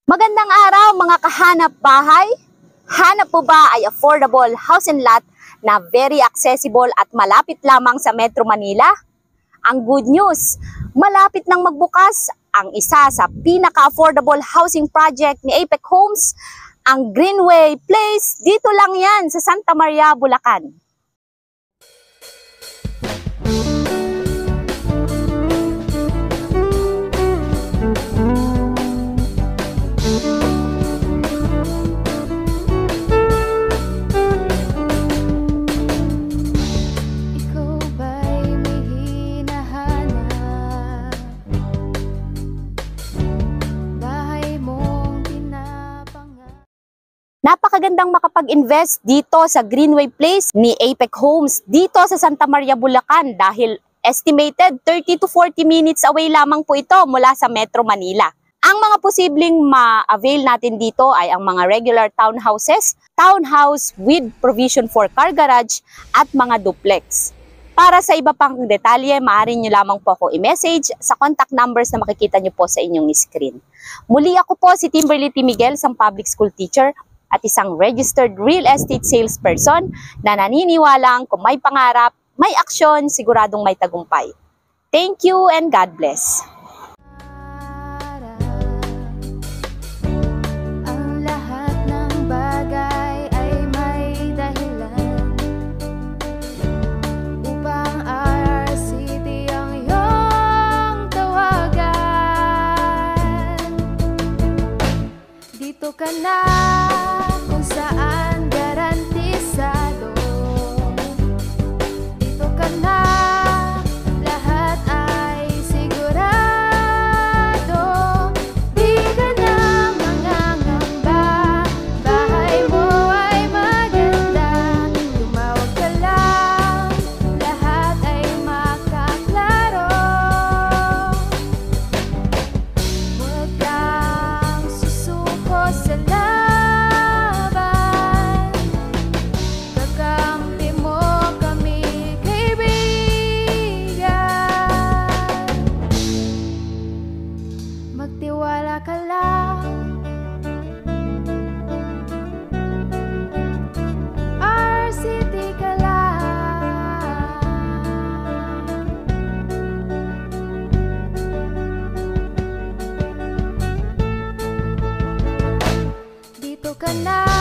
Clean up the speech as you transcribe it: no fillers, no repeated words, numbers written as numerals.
Magandang araw mga kahanap bahay. Hanap po ba ay affordable house and lot na very accessible at malapit lamang sa Metro Manila? Ang good news, malapit nang magbukas ang isa sa pinaka-affordable housing project ni Apex Homes, ang Greenway Place. Dito lang yan sa Santa Maria, Bulacan. Napakagandang makapag-invest dito sa Greenway Place ni Apex Homes dito sa Santa Maria, Bulacan dahil estimated 30 to 40 minutes away lamang po ito mula sa Metro Manila. Ang mga posibleng ma-avail natin dito ay ang mga regular townhouses, townhouse with provision for car garage at mga duplex. Para sa iba pang detalye, maaari nyo lamang po ako i-message sa contact numbers na makikita nyo po sa inyong screen. Muli ako po si Timberly T. Miguel, isang public school teacher at isang registered real estate salesperson na naniniwalang kung may pangarap, may aksyon, siguradong may tagumpay. Thank you and God bless. Ang lahat ng bagay ay may dahilan upang RRCT ang iyong tawagan. Dito ka na kung saan garantisado. Dito ka na, lahat ay sigurado. Di ka na mangangamba, bahay mo ay maganda. Tumawag ka lang, lahat ay makaklaro. Huwag kang susuko sa magtiwala ka lang. RCT ka lang. Dito ka na.